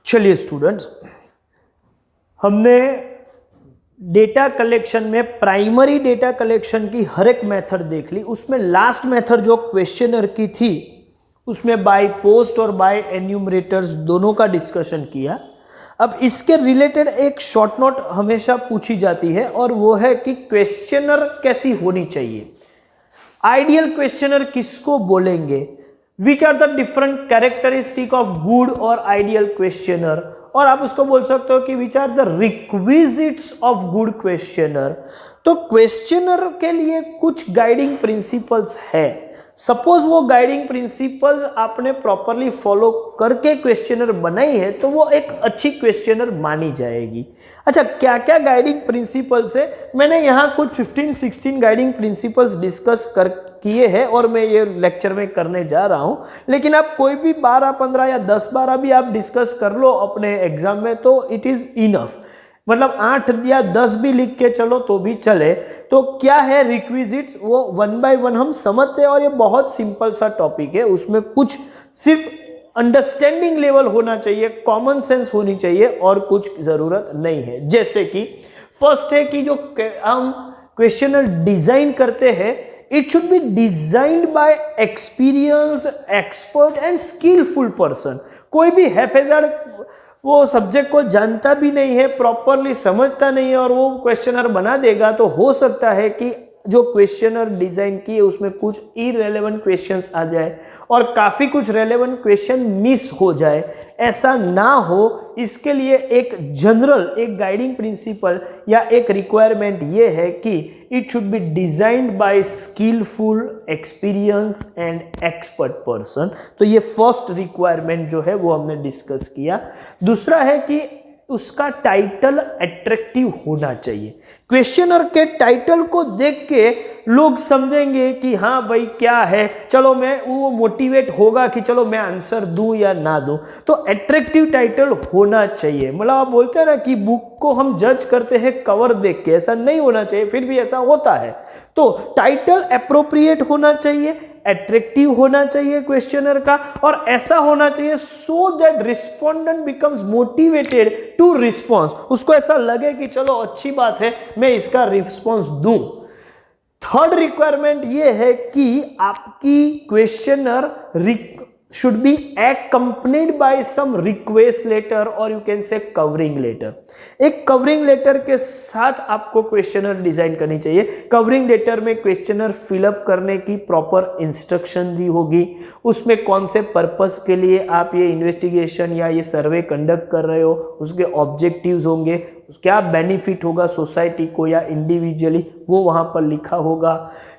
चलिए स्टूडेंट्स, हमने data collection में प्राइमरी डेटा कलेक्शन की हर एक मेथड देख ली। उसमें लास्ट मेथड जो क्वेश्चनर की थी उसमें बाय पोस्ट और बाय एन्यूमरेटर्स दोनों का डिस्कशन किया। अब इसके रिलेटेड एक शॉर्ट नोट हमेशा पूछी जाती है और वो है कि क्वेश्चनर कैसी होनी चाहिए। आइडियल क्वेश्चनर किसको बोलेंगे, which are the different characteristic of good और आइडियल क्वेश्चनर, और आप उसको बोल सकते हो कि which are the requisites of good questionnaire. तो क्वेश्चनर के लिए कुछ गाइडिंग प्रिंसिपल्स है। सपोज वो गाइडिंग प्रिंसिपल्स आपने प्रॉपरली फॉलो करके क्वेश्चनर बनाई है तो वो एक अच्छी क्वेश्चनर मानी जाएगी। अच्छा, क्या क्या गाइडिंग प्रिंसिपल्स है, मैंने यहाँ कुछ 15-16 गाइडिंग प्रिंसिपल्स डिस्कस किए हैं और मैं ये लेक्चर में करने जा रहा हूँ। लेकिन आप कोई भी 12-15 या 10-12 भी आप डिस्कस कर लो अपने एग्जाम में तो इट इज इनफ। मतलब 8 या 10 भी लिख के चलो तो भी चले। तो क्या है रिक्विजिट्स, वो 1 बाय 1 हम समझते हैं और ये बहुत सिंपल सा टॉपिक है। उसमें कुछ सिर्फ अंडरस्टैंडिंग लेवल होना चाहिए, कॉमन सेंस होनी चाहिए और कुछ जरूरत नहीं है। जैसे कि फर्स्ट है कि जो हम क्वेश्चनर डिजाइन करते हैं it should be designed by experienced, expert and skilful person. कोई भी हैफेजार्ड वो सब्जेक्ट को जानता भी नहीं है, प्रॉपरली समझता नहीं है और वो क्वेश्चनर बना देगा तो हो सकता है कि जो क्वेश्चनर डिजाइन किए उसमें कुछ इररिलेवेंट क्वेश्चंस आ जाए और काफी कुछ रेलेवेंट क्वेश्चन मिस हो जाए। ऐसा ना हो, इसके लिए एक जनरल एक गाइडिंग प्रिंसिपल या एक रिक्वायरमेंट ये है कि it should be designed by skilful, experience and expert person. तो ये फर्स्ट रिक्वायरमेंट जो है वो हमने डिस्कस किया। दूसरा है कि उसका टाइटल अट्रैक्टिव होना चाहिए। क्वेश्चनर के टाइटल को देख के लोग समझेंगे कि हाँ भाई क्या है, चलो मैं वो मोटिवेट होगा कि चलो मैं आंसर दूं या ना दूं। तो अट्रैक्टिव टाइटल होना चाहिए। मतलब आप बोलते हैं ना कि बुक को हम जज करते हैं कवर देख के, ऐसा नहीं होना चाहिए, फिर भी ऐसा होता है। तो टाइटल एप्रोप्रिएट होना चाहिए, अट्रैक्टिव होना चाहिए क्वेश्चनर का, और ऐसा होना चाहिए so that respondent becomes motivated to response. उसको ऐसा लगे कि चलो अच्छी बात है मैं इसका रिस्पॉन्स दूं। थर्ड रिक्वायरमेंट ये है कि आपकी questionnaire should be accompanied by some request letter or you can say covering letter। एक कवरिंग लेटर के साथ आपको क्वेश्चनर डिजाइन करनी चाहिए। कवरिंग लेटर में क्वेश्चनर फिलअप करने की प्रॉपर इंस्ट्रक्शन दी होगी, उसमें कौन से पर्पस के लिए आप ये इन्वेस्टिगेशन या ये सर्वे कंडक्ट कर रहे हो, उसके ऑब्जेक्टिव्स होंगे, क्या बेनिफिट होगा सोसाइटी को या इंडिविजुअली, वो वहां पर लिखा होगा।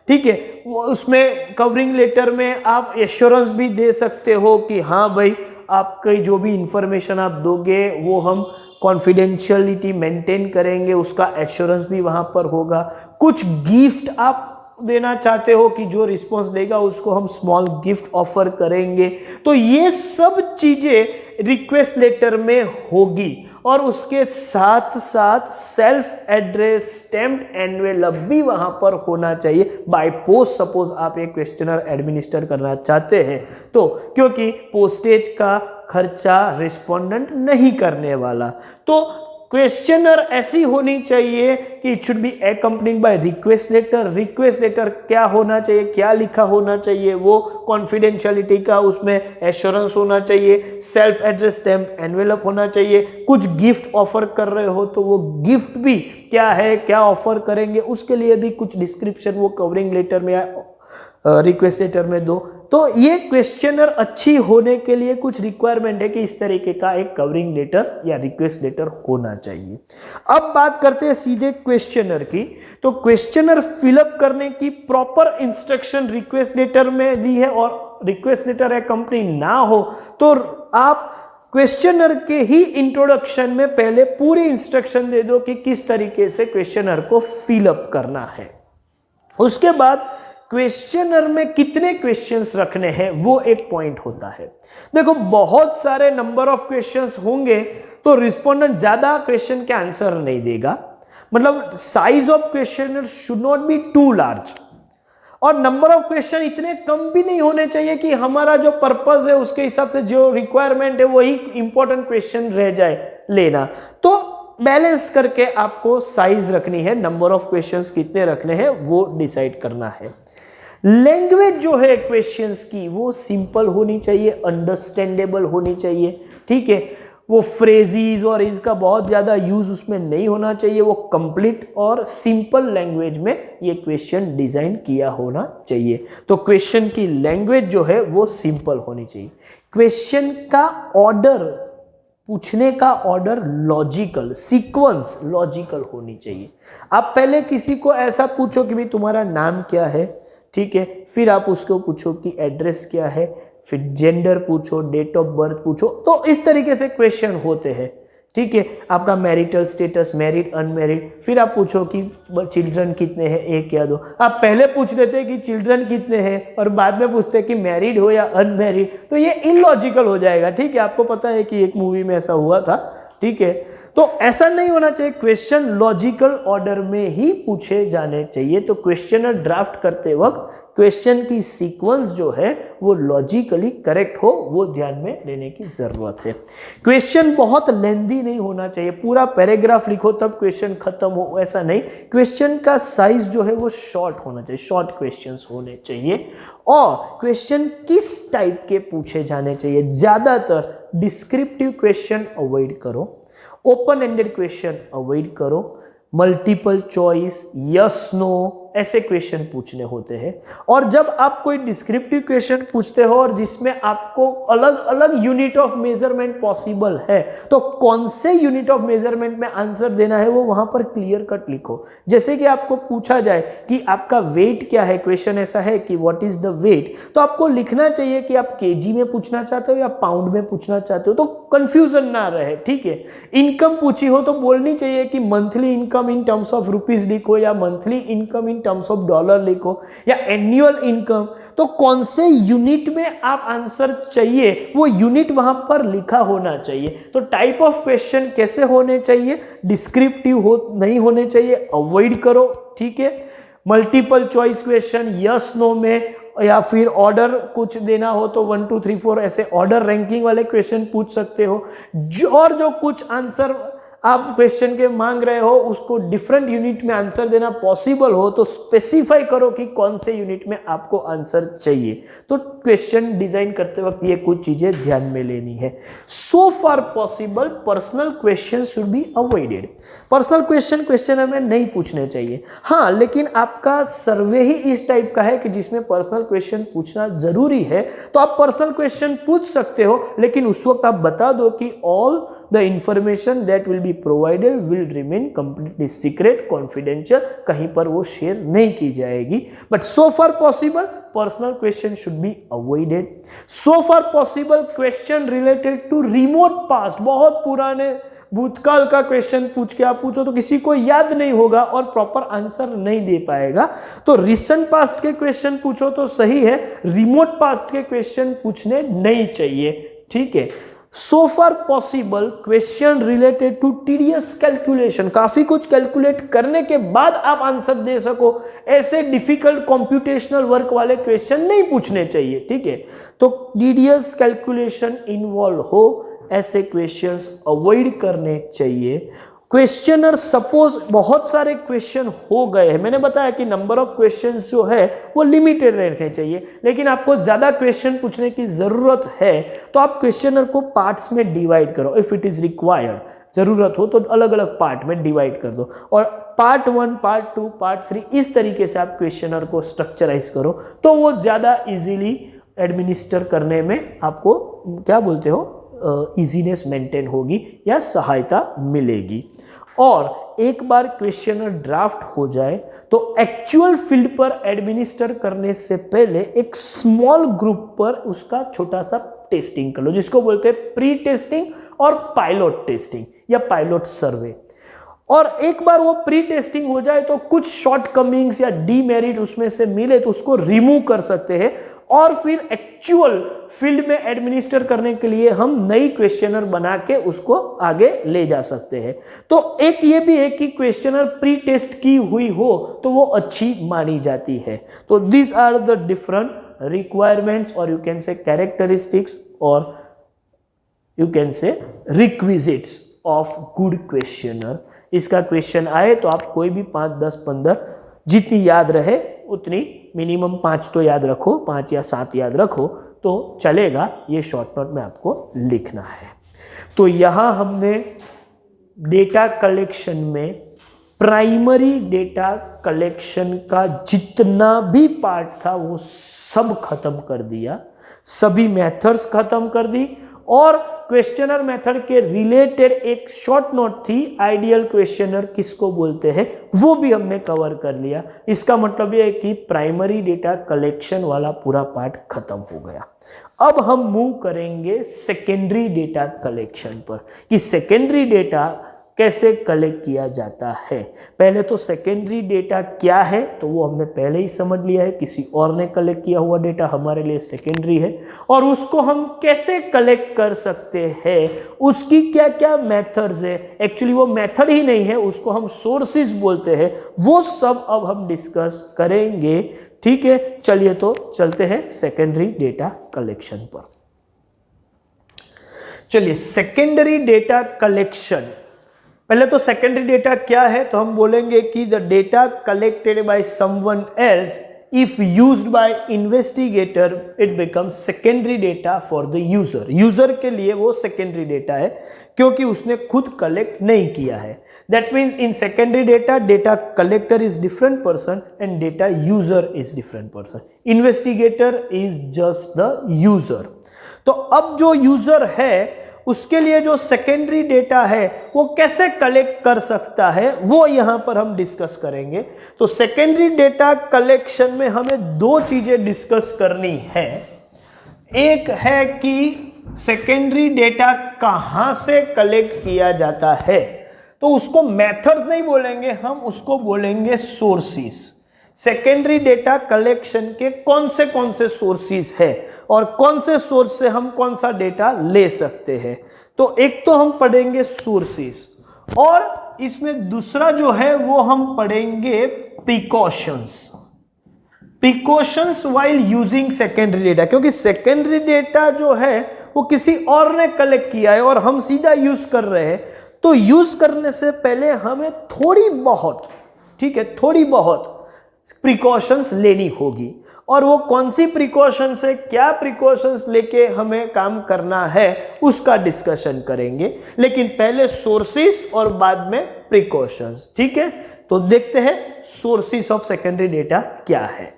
ठीक है, वो उसमें कवरिंग लेटर में आप एश्योरेंस भी दे सकते हो कि हाँ भाई आपकी जो भी इंफॉर्मेशन आप दोगे वो हम कॉन्फिडेंशियलिटी मेंटेन करेंगे, उसका एश्योरेंस भी वहां पर होगा। कुछ गिफ्ट आप देना चाहते हो कि जो रिस्पॉन्स देगा उसको हम स्मॉल गिफ्ट ऑफर करेंगे। तो ये सब चीजें रिक्वेस्ट लेटर में होगी और उसके साथ साथ सेल्फ एड्रेस स्टैम्प्ड एनवेलप भी वहां पर होना चाहिए बाय पोस्ट। सपोज आप एक क्वेश्चनर एडमिनिस्टर करना चाहते हैं तो, क्योंकि पोस्टेज का खर्चा रिस्पोंडेंट नहीं करने वाला। तो क्वेश्चनर ऐसी होनी चाहिए कि it should be accompanied by request letter. Request letter क्या होना चाहिए, क्या लिखा होना चाहिए, वो कॉन्फिडेंशियलिटी का उसमें एश्योरेंस होना चाहिए, सेल्फ एड्रेस स्टैम्प एनवेलप होना चाहिए। कुछ गिफ्ट ऑफर कर रहे हो तो वो गिफ्ट भी क्या है, क्या ऑफर करेंगे, उसके लिए भी कुछ डिस्क्रिप्शन वो कवरिंग लेटर में या रिक्वेस्ट लेटर में दो। तो ये क्वेश्चनर अच्छी होने के लिए कुछ रिक्वायरमेंट है कि इस तरीके का एक कवरिंग लेटर या रिक्वेस्ट लेटर होना चाहिए। अब बात करते हैं सीधे क्वेश्चनर की। तो क्वेश्चनर फिलअप करने की प्रॉपर इंस्ट्रक्शन रिक्वेस्ट लेटर में दी है और रिक्वेस्ट लेटर है कंपनी ना हो तो आप क्वेश्चनर के ही इंट्रोडक्शन में पहले पूरी इंस्ट्रक्शन दे दो कि किस तरीके से क्वेश्चनर को फिलअप करना है। उसके बाद क्वेश्चनर में कितने क्वेश्चंस रखने हैं वो एक पॉइंट होता है। देखो बहुत सारे नंबर ऑफ क्वेश्चंस होंगे तो रिस्पोंडेंट ज्यादा क्वेश्चन के आंसर नहीं देगा। मतलब size of questionnaire should not be too large. और नंबर ऑफ क्वेश्चन इतने कम भी नहीं होने चाहिए कि हमारा जो पर्पस है उसके हिसाब से जो रिक्वायरमेंट है वही इंपॉर्टेंट क्वेश्चन रह जाए लेना। तो बैलेंस करके आपको साइज रखनी है, नंबर ऑफ क्वेश्चंस कितने रखने हैं वो डिसाइड करना है। लैंग्वेज जो है क्वेश्चंस की वो सिंपल होनी चाहिए, अंडरस्टैंडेबल होनी चाहिए, ठीक है। वो फ्रेजीज और इसका बहुत ज़्यादा यूज उसमें नहीं होना चाहिए, वो कंप्लीट और सिंपल लैंग्वेज में ये क्वेश्चन डिजाइन किया होना चाहिए। तो क्वेश्चन की लैंग्वेज जो है वो सिंपल होनी चाहिए। क्वेश्चन का ऑर्डर, पूछने का ऑर्डर लॉजिकल, सीक्वेंस लॉजिकल होनी चाहिए। आप पहले किसी को ऐसा पूछो कि भाई तुम्हारा नाम क्या है, ठीक है, फिर आप उसको पूछो कि एड्रेस क्या है, फिर जेंडर पूछो, डेट ऑफ बर्थ पूछो, तो इस तरीके से क्वेश्चन होते हैं, ठीक है। आपका मैरिटल स्टेटस, मैरिड अनमैरिड, फिर आप पूछो कि चिल्ड्रन कितने हैं, एक या दो। आप पहले पूछ लेते कि चिल्ड्रन कितने हैं और बाद में पूछते कि मैरिड हो या अनमैरिड, तो ये इलॉजिकल हो जाएगा, ठीक है। आपको पता है कि एक मूवी में ऐसा हुआ था, ठीक है। तो ऐसा नहीं होना चाहिए, क्वेश्चन लॉजिकल ऑर्डर में ही पूछे जाने चाहिए। तो क्वेश्चनर ड्राफ्ट करते वक्त क्वेश्चन की सीक्वेंस जो है वो लॉजिकली करेक्ट हो, वो ध्यान में लेने की जरूरत है। क्वेश्चन बहुत लेंथी नहीं होना चाहिए, पूरा पैराग्राफ लिखो तब क्वेश्चन खत्म हो, ऐसा नहीं। क्वेश्चन का साइज जो है वो शॉर्ट होना चाहिए, शॉर्ट क्वेश्चंस होने चाहिए। और क्वेश्चन किस टाइप के पूछे जाने चाहिए, ज्यादातर डिस्क्रिप्टिव क्वेश्चन अवॉइड करो, ओपन एंडेड क्वेश्चन अवॉइड करो, मल्टीपल चॉइस, यस नो, ऐसे क्वेश्चन पूछने होते हैं। और जब आप कोई डिस्क्रिप्टिव क्वेश्चन पूछते हो और जिसमें आपको अलग अलग यूनिट ऑफ मेजरमेंट पॉसिबल है, तो कौन से यूनिट ऑफ मेजरमेंट में आंसर देना है वो वहां पर क्लियर कट लिखो। जैसे कि आपको पूछा जाए कि आपका वेट क्या है, क्वेश्चन ऐसा है कि व्हाट इज द वेट, तो आपको लिखना चाहिए कि आप केजी में पूछना चाहते हो या पाउंड में पूछना चाहते हो, तो कंफ्यूजन ना रहे, ठीक है। इनकम पूछी हो तो बोलनी चाहिए कि monthly income in terms of rupees लिखो या monthly income in terms of dollar लिखो या एनुअल इनकम। तो कौन से यूनिट में आप आंसर चाहिए वो यूनिट वहां पर लिखा होना चाहिए। तो टाइप ऑफ क्वेश्चन कैसे होने चाहिए, डिस्क्रिप्टिव हो नहीं होने चाहिए, अवॉइड करो, ठीक है। Multiple choice question, yes no में, या फिर ऑर्डर कुछ देना हो तो 1 2 3 4 ऐसे ऑर्डर रैंकिंग वाले क्वेश्चन पूछ सकते हो। जो कुछ आंसर आप क्वेश्चन के मांग रहे हो उसको डिफरेंट यूनिट में आंसर देना पॉसिबल हो तो स्पेसिफाई करो कि कौन से यूनिट में आपको आंसर चाहिए। तो क्वेश्चन डिजाइन करते वक्त ये कुछ चीजें ध्यान में लेनी है। So far possible personal question should be avoided. Personal question हमें नहीं पूछने चाहिए। हाँ, लेकिन आपका सर्वे ही इस टाइप का है कि जिसमें पर्सनल क्वेश्चन पूछना जरूरी है, तो आप पर्सनल क्वेश्चन पूछ सकते हो, लेकिन उस वक्त आप बता दो कि all the information that will be provided will remain completely secret, confidential, कहीं पर वो शेयर नहीं की जाएगी। But so far possible personal question should be avoided. So far possible question related to remote past, बहुत पुराने भूतकाल का क्वेश्चन पूछ के आप पूछो तो किसी को याद नहीं होगा और प्रॉपर आंसर नहीं दे पाएगा। तो रिसेंट पास्ट के क्वेश्चन पूछो तो सही है, रिमोट पास्ट के क्वेश्चन पूछने नहीं चाहिए, ठीक है। So far possible question related to tedious calculation, काफी कुछ कैलकुलेट करने के बाद आप आंसर दे सको, ऐसे डिफिकल्ट कंप्यूटेशनल वर्क वाले क्वेश्चन नहीं पूछने चाहिए, ठीक है। तो टीडियस कैलकुलेशन इन्वॉल्व हो ऐसे क्वेश्चंस अवॉइड करने चाहिए। क्वेश्चनर सपोज बहुत सारे क्वेश्चन हो गए हैं, मैंने बताया कि नंबर ऑफ क्वेश्चंस जो है वो लिमिटेड रहने चाहिए, लेकिन आपको ज्यादा क्वेश्चन पूछने की जरूरत है तो आप क्वेश्चनर को पार्ट्स में डिवाइड करो। इफ इट इज रिक्वायर्ड, जरूरत हो तो अलग अलग पार्ट में डिवाइड कर दो और पार्ट 1, पार्ट 2, पार्ट 3 इस तरीके से आप क्वेश्चनर को स्ट्रक्चराइज करो तो वो ज्यादा इजीली एडमिनिस्टर करने में आपको क्या बोलते हो इजीनेस मेंटेन होगी या सहायता मिलेगी। और एक बार क्वेश्चनर ड्राफ्ट हो जाए तो एक्चुअल फील्ड पर एडमिनिस्टर करने से पहले एक स्मॉल ग्रुप पर उसका छोटा सा टेस्टिंग कर लो, जिसको बोलते हैं प्री टेस्टिंग और पायलट टेस्टिंग या पायलट सर्वे। और एक बार वो प्री टेस्टिंग हो जाए तो कुछ शॉर्टकमिंग्स या डीमेरिट उसमें से मिले तो उसको रिमूव कर सकते हैं और फिर एक्चुअल फील्ड में एडमिनिस्टर करने के लिए हम नई क्वेश्चनर बना के उसको आगे ले जा सकते हैं। तो एक ये भी है कि क्वेश्चनर प्री टेस्ट की हुई हो तो वो अच्छी मानी जाती है। तो this are the different requirements और यू कैन से कैरेक्टरिस्टिक्स और you can say requisites of good questionnaire. इसका क्वेश्चन आए तो आप कोई भी 5, 10, 15 जितनी याद रहे उतनी, मिनिमम 5 तो याद रखो, 5 या 7 याद रखो तो चलेगा। ये शॉर्ट नोट में आपको लिखना है। तो यहाँ हमने डेटा कलेक्शन में प्राइमरी डेटा कलेक्शन का जितना भी पार्ट था वो सब खत्म कर दिया, सभी मेथड्स खत्म कर दी और क्वेश्चनर मेथड के रिलेटेड एक शॉर्ट नोट थी आइडियल क्वेश्चनर किसको बोलते हैं वो भी हमने कवर कर लिया। इसका मतलब ये है कि प्राइमरी डेटा कलेक्शन वाला पूरा पार्ट खत्म हो गया। अब हम मूव करेंगे सेकेंडरी डेटा कलेक्शन पर कि सेकेंडरी डेटा कैसे कलेक्ट किया जाता है। पहले तो सेकेंडरी डेटा क्या है तो वो हमने पहले ही समझ लिया है, किसी और ने कलेक्ट किया हुआ डेटा हमारे लिए सेकेंडरी है और उसको हम कैसे कलेक्ट कर सकते हैं, उसकी क्या क्या मेथड्स है। एक्चुअली वो मेथड ही नहीं है, उसको हम सोर्सेज बोलते हैं। वो सब अब हम डिस्कस करेंगे। ठीक है, चलिए तो चलते हैं सेकेंडरी डेटा कलेक्शन पर। चलिए सेकेंडरी डेटा कलेक्शन, पहले तो सेकेंडरी डेटा क्या है तो हम बोलेंगे कि the data collected by someone else if used by investigator it becomes secondary data for the user. User के लिए वो सेकेंडरी डेटा है क्योंकि उसने खुद कलेक्ट नहीं किया है। That means in secondary data, data collector is different person and data user is different person. Investigator is just the user. तो अब जो यूजर है उसके लिए जो सेकेंडरी डेटा है वो कैसे कलेक्ट कर सकता है वो यहां पर हम डिस्कस करेंगे। तो सेकेंडरी डेटा कलेक्शन में हमें दो चीजें डिस्कस करनी है। एक है कि सेकेंडरी डेटा कहां से कलेक्ट किया जाता है, तो उसको मेथड्स नहीं बोलेंगे हम, उसको बोलेंगे सोर्सेस। सेकेंडरी डेटा कलेक्शन के कौन से सोर्सेज है और कौन से सोर्स से हम कौन सा डेटा ले सकते हैं। तो एक तो हम पढ़ेंगे सोर्सेज और इसमें दूसरा जो है वो हम पढ़ेंगे precautions while using secondary data. क्योंकि सेकेंडरी डेटा जो है वो किसी और ने कलेक्ट किया है और हम सीधा यूज कर रहे हैं, तो यूज करने से पहले हमें थोड़ी बहुत, ठीक है, थोड़ी बहुत प्रिकॉशंस लेनी होगी। और वो कौन सी प्रिकॉशंस है, क्या प्रिकॉशंस लेके हमें काम करना है उसका डिस्कशन करेंगे। लेकिन पहले सोर्सेस और बाद में प्रिकॉशंस। ठीक है, तो देखते हैं सोर्सेस ऑफ सेकेंडरी डेटा क्या है।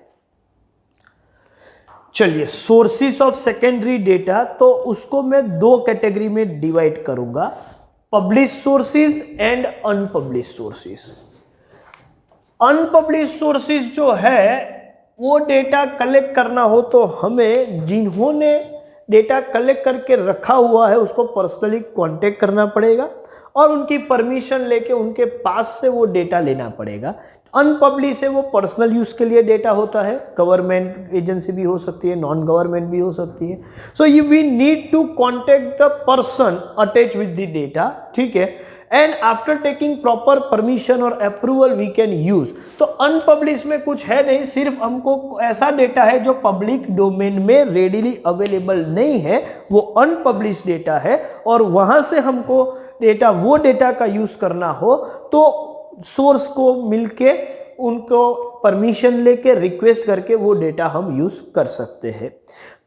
चलिए, सोर्सेस ऑफ सेकेंडरी डेटा, तो उसको मैं दो कैटेगरी में डिवाइड करूंगा, publish sources and unpublish sources. Unpublish sources जो है वो डेटा कलेक्ट करना हो तो हमें जिन्होंने डेटा कलेक्ट करके रखा हुआ है उसको पर्सनली कांटेक्ट करना पड़ेगा और उनकी परमिशन लेके उनके पास से वो डेटा लेना पड़ेगा। अनपब्लिश है वो पर्सनल यूज के लिए डेटा होता है, गवर्नमेंट एजेंसी भी हो सकती है, नॉन गवर्नमेंट भी हो सकती है। So you we need to contact the person attach with the data, ठीक है, and after taking proper permission और अप्रूवल वी कैन यूज। तो अनपब्लिश में कुछ है नहीं, सिर्फ हमको ऐसा डेटा है जो पब्लिक डोमेन में रेडिली अवेलेबल नहीं है, वो अनपब्लिश डेटा है और वहां से हमको डेटा, वो डेटा का यूज करना हो तो सोर्स को मिलके उनको परमिशन लेके रिक्वेस्ट करके वो डेटा हम यूज कर सकते हैं।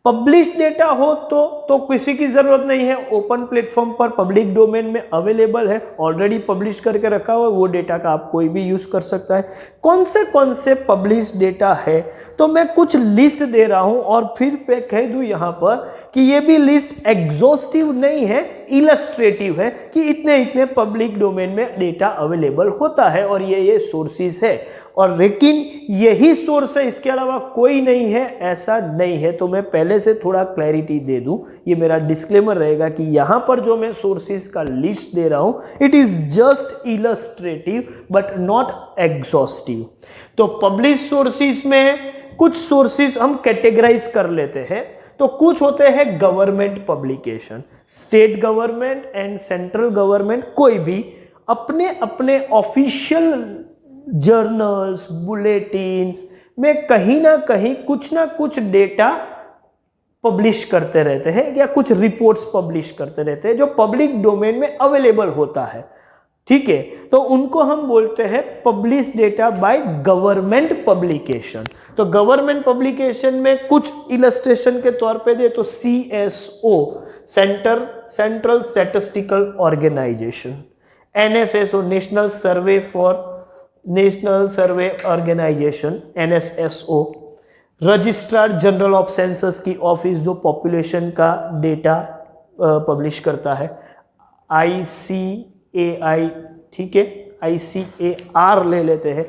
पब्लिश डेटा हो तो किसी की जरूरत नहीं है, ओपन प्लेटफॉर्म पर पब्लिक डोमेन में अवेलेबल है, ऑलरेडी पब्लिश करके रखा हुआ है, वो डेटा का आप कोई भी यूज कर सकता है। कौन से पब्लिश डेटा है, तो मैं कुछ लिस्ट दे रहा हूं और फिर पे कह दूं यहां पर कि ये भी लिस्ट एग्जॉस्टिव नहीं है, इलस्ट्रेटिव है कि इतने इतने पब्लिक डोमेन में डेटा अवेलेबल होता है और ये सोर्सेज है, और लेकिन यही सोर्स है, इसके अलावा कोई नहीं है, ऐसा नहीं है। तो मैं पहले पहले से थोड़ा क्लैरिटी दे दूं, ये मेरा डिस्क्लेमर रहेगा कि यहाँ पर जो मैं सोर्सेज का लिस्ट दे रहा हूँ it is just illustrative but not exhaustive. तो पब्लिश सोर्सेज में कुछ सोर्सेज हम कैटेगराइज कर लेते हैं। तो कुछ होते हैं government publication, state government and central government कोई भी अपने अपने ऑफिशियल जर्नल्स बुलेटिन्स में कहीं ना कुछ डेटा पब्लिश करते रहते हैं या कुछ रिपोर्ट्स पब्लिश करते रहते हैं जो पब्लिक डोमेन में अवेलेबल होता है। ठीक है, तो उनको हम बोलते हैं publish data by government publication. तो गवर्नमेंट पब्लिकेशन में कुछ इलस्ट्रेशन के तौर पे दे तो CSO central statistical organisation, NSSO national survey organisation NSSO, registrar general of census की ऑफिस जो पॉपुलेशन का डेटा पब्लिश करता है, ICAI, ठीक है, ICAR ले लेते हैं,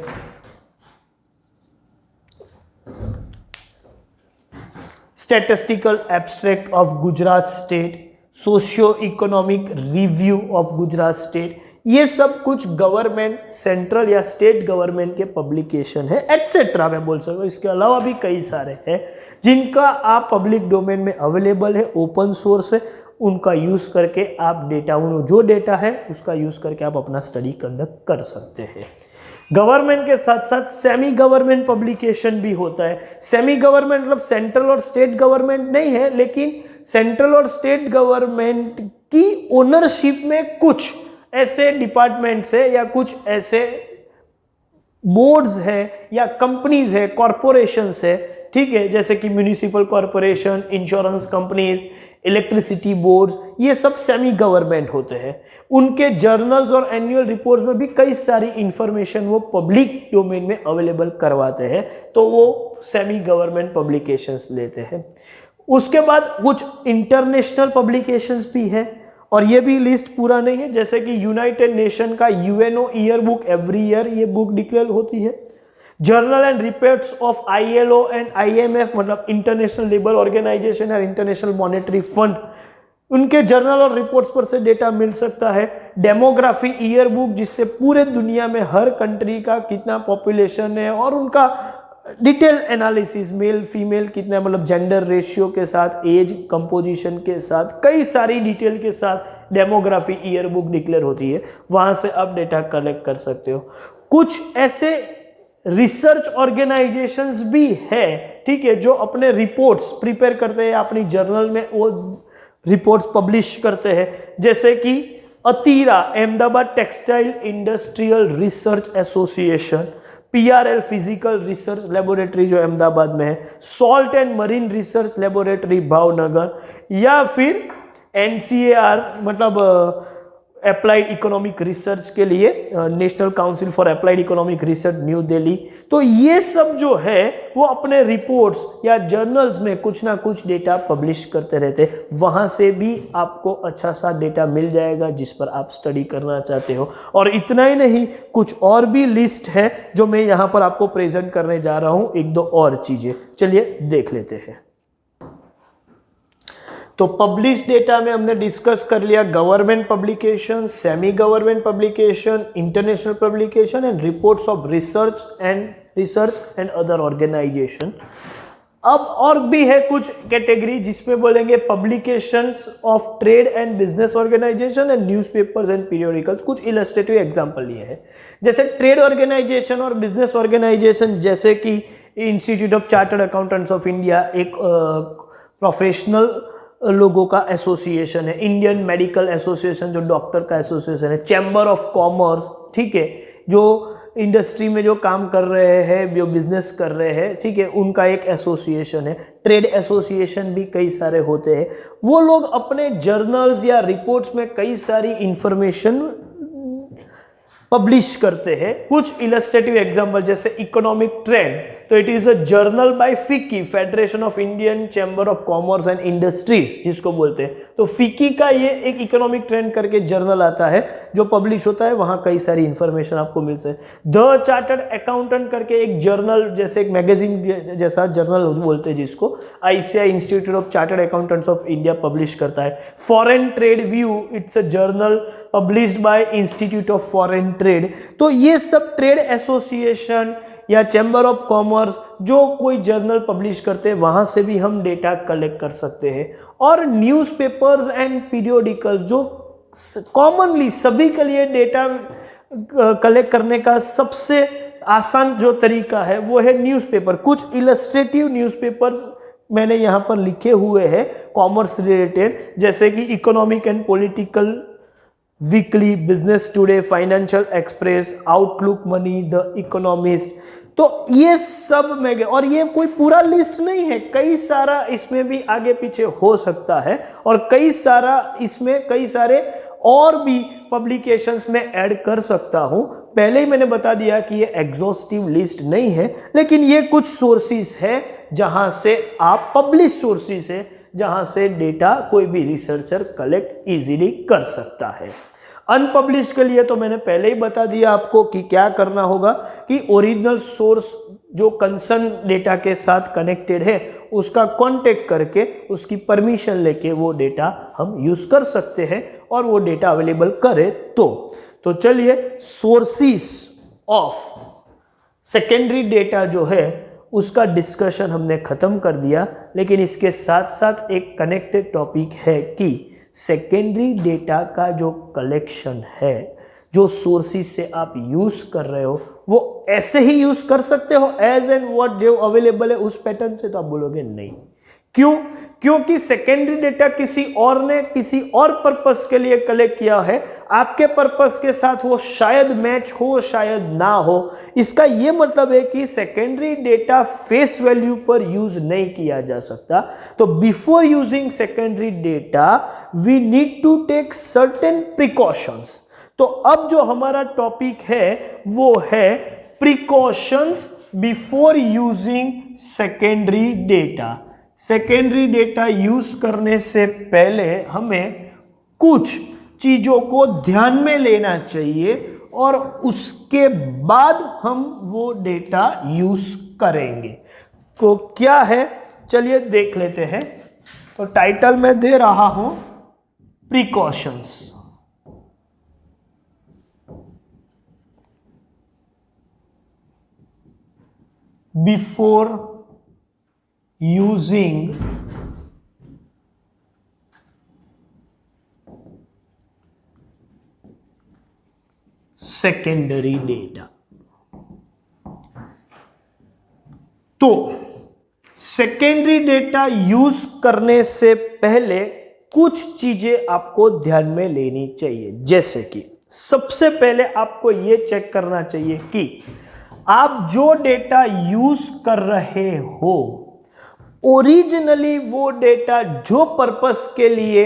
statistical abstract of Gujarat state, socio economic review of Gujarat state. ये सब कुछ गवर्नमेंट सेंट्रल या स्टेट गवर्नमेंट के पब्लिकेशन है एटसेट्रा मैं बोल सकता हूँ। इसके अलावा भी कई सारे हैं जिनका आप पब्लिक डोमेन में अवेलेबल है, ओपन सोर्स है, उनका यूज़ करके आप डेटा जो डेटा है उसका यूज़ करके आप अपना स्टडी कंडक्ट कर सकते हैं। गवर्नमेंट के साथ साथ सेमी गवर्नमेंट पब्लिकेशन भी होता है। सेमी गवर्नमेंट मतलब सेंट्रल और स्टेट गवर्नमेंट नहीं है, लेकिन सेंट्रल और स्टेट गवर्नमेंट की ओनरशिप में कुछ ऐसे डिपार्टमेंट्स है या कुछ ऐसे बोर्ड्स है या कंपनीज है, कॉरपोरेशंस है, ठीक है, जैसे कि municipal corporation, insurance companies, electricity boards, ये सब सेमी गवर्नमेंट होते हैं। उनके जर्नल्स और एनुअल रिपोर्ट्स में भी कई सारी इंफॉर्मेशन वो पब्लिक डोमेन में अवेलेबल करवाते हैं, तो वो सेमी गवर्नमेंट पब्लिकेशंस लेते हैं। उसके बाद कुछ इंटरनेशनल पब्लिकेशंस भी है और ये भी लिस्ट पूरा नहीं है, जैसे कि यूनाइटेड नेशन का UNO year book every year ये बुक डिक्लेयर होती है। Journal and reports of ILO and IMF मतलब इंटरनेशनल लेबर ऑर्गेनाइजेशन और इंटरनेशनल मॉनेटरी फंड, उनके जर्नल और रिपोर्ट्स पर से डेटा मिल सकता है। डेमोग्राफी ईयर बुक जिससे पूरे दुनिया में हर कंट्री का कितना पॉपुलेशन है और उनका डिटेल एनालिसिस, मेल फीमेल कितना मतलब जेंडर रेशियो के साथ, एज कंपोजिशन के साथ, कई सारी डिटेल के साथ डेमोग्राफी ईयर बुक डिक्लेयर होती है, वहां से आप डेटा कलेक्ट कर सकते हो। कुछ ऐसे रिसर्च ऑर्गेनाइजेशंस भी है, ठीक है, जो अपने रिपोर्ट्स प्रिपेयर करते हैं, अपनी जर्नल में वो रिपोर्ट्स पब्लिश करते हैं, जैसे कि ATIRA Ahmedabad textile industrial research association, PRL physical research laboratory जो अहमदाबाद में है, salt and marine research laboratory Bhavnagar, या फिर NCAR मतलब अप्लाइड इकोनॉमिक रिसर्च के लिए national council for applied economic research New Delhi. तो ये सब जो है वो अपने रिपोर्ट्स या जर्नल्स में कुछ ना कुछ डेटा पब्लिश करते रहते हैं, वहाँ से भी आपको अच्छा सा डेटा मिल जाएगा जिस पर आप स्टडी करना चाहते हो। और इतना ही नहीं, कुछ और भी लिस्ट है जो मैं यहाँ पर आपको प्रेजेंट करने जा रहा हूँ, एक दो और चीज़ें, चलिए देख लेते हैं। तो पब्लिश डेटा में हमने डिस्कस कर लिया government publication, semi government publication, international publication and reports of research and other organisation. अब और भी है कुछ कैटेगरी जिसमें बोलेंगे publications of trade and business organisation and newspapers and periodicals. कुछ इलस्ट्रेटिव एग्जांपल लिए हैं, जैसे ट्रेड ऑर्गेनाइजेशन और बिजनेस ऑर्गेनाइजेशन, जैसे कि institute of chartered accountants of India एक प्रोफेशनल लोगों का एसोसिएशन है, इंडियन मेडिकल एसोसिएशन जो डॉक्टर का एसोसिएशन है, चैम्बर ऑफ कॉमर्स, ठीक है, जो इंडस्ट्री में जो काम कर रहे हैं, जो बिजनेस कर रहे हैं, ठीक है, उनका एक एसोसिएशन है। ट्रेड एसोसिएशन भी कई सारे होते हैं। वो लोग अपने जर्नल्स या रिपोर्ट्स में कई सारी इंफॉर्मेशन पब्लिश करते हैं। कुछ इलस्ट्रेटिव एग्जांपल जैसे इकोनॉमिक ट्रेंड, तो it is a journal by FICCI, federation of Indian chamber of commerce and industries जिसको बोलते हैं। तो फिक्की का ये एक इकोनॉमिक ट्रेंड करके जर्नल आता है जो पब्लिश होता है, वहां कई सारी इंफॉर्मेशन आपको मिल सकती है। द चार्टर्ड अकाउंटेंट करके एक जर्नल, जैसे एक मैगजीन जैसा जर्नल बोलते हैं जिसको ICI institute of chartered accountants of India publish करता है। Foreign trade view, it's a journal published by institute of foreign trade. तो ये सब ट्रेड एसोसिएशन या चैम्बर ऑफ कॉमर्स जो कोई जर्नल पब्लिश करते हैं, वहां से भी हम डेटा कलेक्ट कर सकते हैं। और न्यूज़पेपर्स एंड पीरियोडिकल्स जो कॉमनली सभी के लिए डेटा कलेक्ट करने का सबसे आसान जो तरीका है वो है न्यूज़पेपर। कुछ इलस्ट्रेटिव न्यूज़पेपर्स मैंने यहाँ पर लिखे हुए हैं कॉमर्स रिलेटेड, जैसे कि economic and political weekly, business today, financial express, outlook money, the economist. तो ये सब में, और ये कोई पूरा लिस्ट नहीं है, कई सारा इसमें भी आगे पीछे हो सकता है, और कई सारे और भी पब्लिकेशंस में ऐड कर सकता हूं। पहले ही मैंने बता दिया कि ये एग्जॉस्टिव लिस्ट नहीं है, लेकिन ये कुछ सोर्सेस है जहां से आप, पब्लिश सोर्सेस है जहां से डेटा कोई भी रिसर्चर कलेक्ट इजीली कर सकता है। अनपब्लिश के लिए तो मैंने पहले ही बता दिया आपको कि क्या करना होगा, कि ओरिजिनल सोर्स जो कंसर्न डेटा के साथ कनेक्टेड है उसका कांटेक्ट करके उसकी परमिशन लेके वो डेटा हम यूज कर सकते हैं, और वो डेटा अवेलेबल करे तो चलिए सोर्सेस ऑफ सेकेंडरी डेटा जो है उसका डिस्कशन हमने खत्म कर दिया। लेकिन इसके साथ साथ एक कनेक्टेड टॉपिक है कि सेकेंडरी डेटा का जो कलेक्शन है, जो सोर्सेस से आप यूज कर रहे हो, वो ऐसे ही यूज कर सकते हो एज एंड व्हाट जो अवेलेबल है उस पैटर्न से, तो आप बोलोगे नहीं। क्यों? क्योंकि सेकेंडरी डेटा किसी और ने किसी और पर्पस के लिए कलेक्ट किया है, आपके पर्पस के साथ वो शायद मैच हो शायद ना हो। इसका ये मतलब है कि सेकेंडरी डेटा फेस वैल्यू पर यूज नहीं किया जा सकता। तो before using secondary data we need to take certain precautions. तो अब जो हमारा टॉपिक है वो है precautions before using secondary data. Secondary data use करने से पहले हमें कुछ चीजों को ध्यान में लेना चाहिए, और उसके बाद हम वो डेटा यूज करेंगे। तो क्या है, चलिए देख लेते हैं। तो टाइटल में दे रहा हूं precautions. Before using secondary data। तो सेकेंडरी डेटा यूज करने से पहले कुछ चीजें आपको ध्यान में लेनी चाहिए, जैसे कि सबसे पहले आपको यह चेक करना चाहिए कि आप जो डेटा यूज कर रहे हो ओरिजिनली वो डेटा जो पर्पस के लिए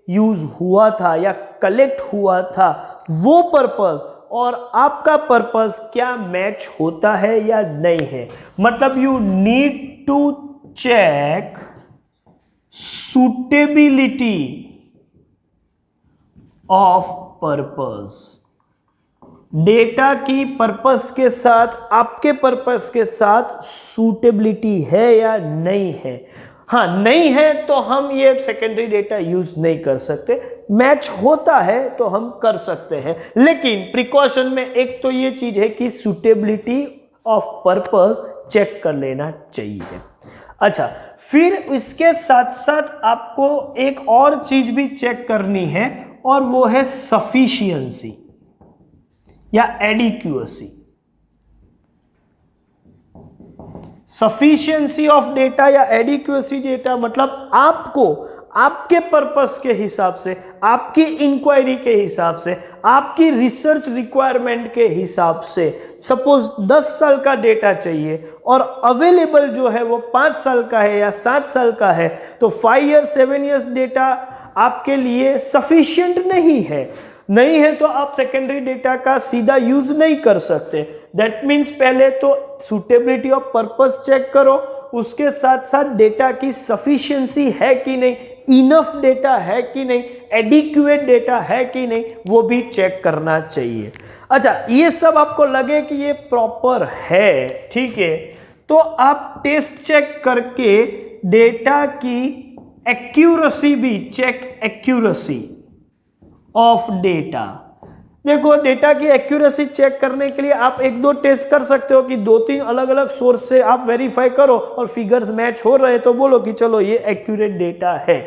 यूज हुआ था या कलेक्ट हुआ था, वो पर्पस और आपका पर्पस क्या मैच होता है या नहीं है। मतलब you need to check suitability of purpose. Data की पर्पस के साथ, आपके पर्पस के साथ सूटेबिलिटी है या नहीं है। हाँ, नहीं है तो हम ये सेकेंडरी डेटा यूज नहीं कर सकते। मैच होता है तो हम कर सकते हैं, लेकिन प्रिकॉशन में एक तो ये चीज है कि सूटेबिलिटी ऑफ पर्पस चेक कर लेना चाहिए। अच्छा, फिर इसके साथ साथ आपको एक और चीज भी चेक करनी है, और वो है सफिशिएंसी या एडिक्वेसी। सफिशिएंसी ऑफ डेटा या एडिक्वेसी डेटा मतलब आपको आपके पर्पस के हिसाब से, आपकी इंक्वायरी के हिसाब से, आपकी रिसर्च रिक्वायरमेंट के हिसाब से, सपोज 10 साल का डेटा चाहिए और अवेलेबल जो है वो 5 साल का है या 7 साल का है, तो 5 ईयर्स 7 ईयर्स डेटा आपके लिए सफिशिएंट नहीं है। नहीं है तो आप सेकेंडरी डेटा का सीधा यूज नहीं कर सकते। दैट मीन्स पहले तो सुटेबिलिटी ऑफ पर्पस चेक करो, उसके साथ साथ डेटा की सफिशिएंसी है कि नहीं, इनफ डेटा है कि नहीं, एडिक्वेट डेटा है कि नहीं, वो भी चेक करना चाहिए। अच्छा, ये सब आपको लगे कि ये प्रॉपर है, ठीक है, तो आप टेस्ट चेक करके डेटा की एक्यूरेसी भी चेक, एक्यूरेसी ऑफ डेटा। देखो, डेटा की एक्यूरेसी चेक करने के लिए आप एक दो टेस्ट कर सकते हो कि दो तीन अलग अलग सोर्स से आप वेरीफाई करो और फिगर्स मैच हो रहे तो बोलो कि चलो ये एक्यूरेट डेटा है,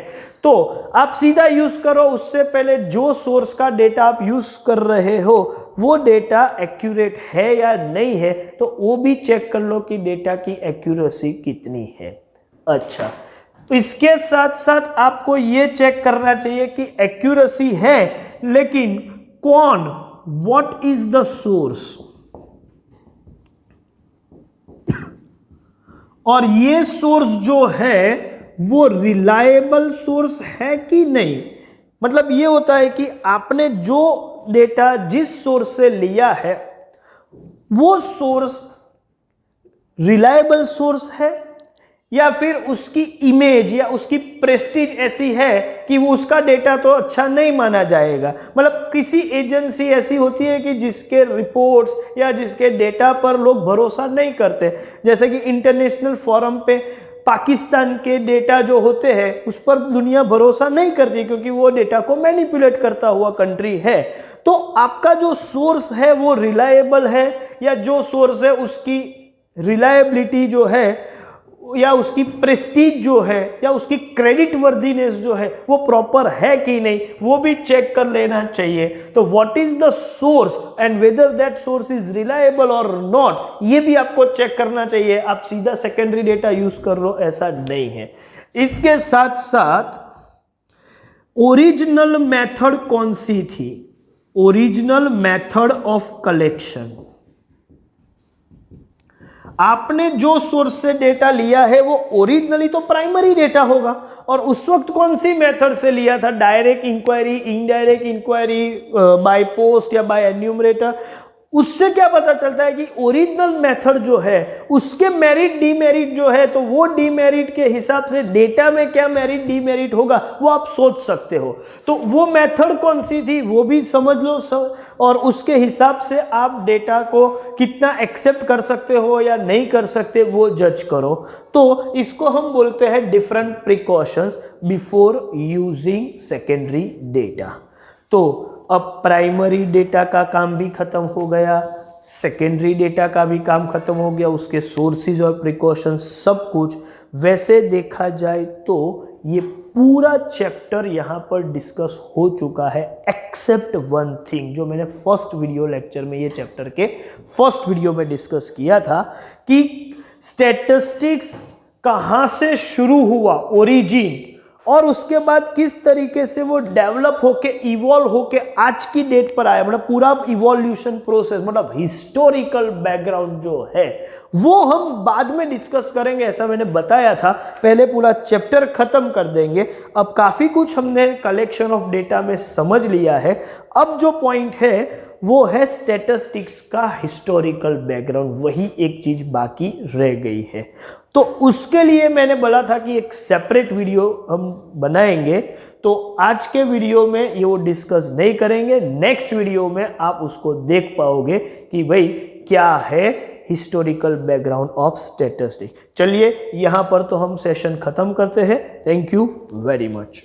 तो आप सीधा यूज करो। उससे पहले जो सोर्स का डेटा आप यूज कर रहे हो वो डेटा एक्यूरेट है या नहीं है, तो वो भी चेक कर लो कि डेटा की एक्यूरेसी कितनी है। अच्छा, इसके साथ साथ आपको ये चेक करना चाहिए कि एक्यूरेसी है, लेकिन कौन, व्हाट इज द सोर्स, और ये सोर्स जो है वो रिलायबल सोर्स है कि नहीं। मतलब ये होता है कि आपने जो डेटा जिस सोर्स से लिया है वो सोर्स रिलायबल सोर्स है, या फिर उसकी इमेज या उसकी प्रेस्टीज ऐसी है कि वो उसका डेटा तो अच्छा नहीं माना जाएगा। मतलब किसी एजेंसी ऐसी होती है कि जिसके रिपोर्ट्स या जिसके डेटा पर लोग भरोसा नहीं करते, जैसे कि इंटरनेशनल फोरम पे पाकिस्तान के डेटा जो होते हैं उस पर दुनिया भरोसा नहीं करती क्योंकि वो डेटा को मैनिपुलेट करता हुआ कंट्री है। तो आपका जो सोर्स है वो रिलायबल है, या जो सोर्स है उसकी रिलायबिलिटी जो है या उसकी प्रेस्टीज जो है या उसकी क्रेडिट वर्दीनेस जो है वो प्रॉपर है कि नहीं, वो भी चेक कर लेना चाहिए। तो what is the source and whether that source is reliable और नॉट, ये भी आपको चेक करना चाहिए। आप सीधा सेकेंडरी डेटा यूज कर लो ऐसा नहीं है। इसके साथ साथ ओरिजिनल मेथड कौन सी थी, ओरिजिनल मेथड ऑफ कलेक्शन। आपने जो सोर्स से डेटा लिया है वो ओरिजिनली तो प्राइमरी डेटा होगा, और उस वक्त कौन सी मेथड से लिया था, direct inquiry, indirect inquiry, by post या बाय एन्यूमरेटर। उससे क्या पता चलता है कि ओरिजिनल मेथड जो है उसके मेरिट डीमेरिट जो है, तो वो डीमेरिट के हिसाब से डेटा में क्या मेरिट डीमेरिट होगा वो आप सोच सकते हो। तो वो मेथड कौन सी थी वो भी समझ लो और उसके हिसाब से आप डेटा को कितना एक्सेप्ट कर सकते हो या नहीं कर सकते वो जज करो। तो इसको हम बोलते हैं different precautions before using secondary data. तो अब प्राइमरी डेटा का काम भी खत्म हो गया, सेकेंडरी डेटा का भी काम खत्म हो गया, उसके सोर्सेज और प्रिकॉशंस सब कुछ। वैसे देखा जाए तो ये पूरा चैप्टर यहाँ पर डिस्कस हो चुका है, एक्सेप्ट वन थिंग जो मैंने फर्स्ट वीडियो लेक्चर में, ये चैप्टर के फर्स्ट वीडियो में डिस्कस किया था कि स्टैटिस्टिक्स कहाँ से शुरू हुआ, ओरिजिन, और उसके बाद किस तरीके से वो डेवलप होके इवॉल्व होके आज की डेट पर आया। मतलब पूरा इवोल्यूशन प्रोसेस, मतलब हिस्टोरिकल बैकग्राउंड जो है वो हम बाद में डिस्कस करेंगे, ऐसा मैंने बताया था। पहले पूरा चैप्टर खत्म कर देंगे। अब काफी कुछ हमने कलेक्शन ऑफ डेटा में समझ लिया है। अब जो पॉइंट है वो है स्टैटिस्टिक्स का हिस्टोरिकल बैकग्राउंड, वही एक चीज बाकी रह गई है। तो उसके लिए मैंने बोला था कि एक सेपरेट वीडियो हम बनाएंगे, तो आज के वीडियो में ये वो डिस्कस नहीं करेंगे। नेक्स्ट वीडियो में आप उसको देख पाओगे कि भाई क्या है हिस्टोरिकल बैकग्राउंड ऑफ स्टैटिस्टिक्स। चलिए यहाँ पर तो हम सेशन खत्म करते हैं। Thank you very much.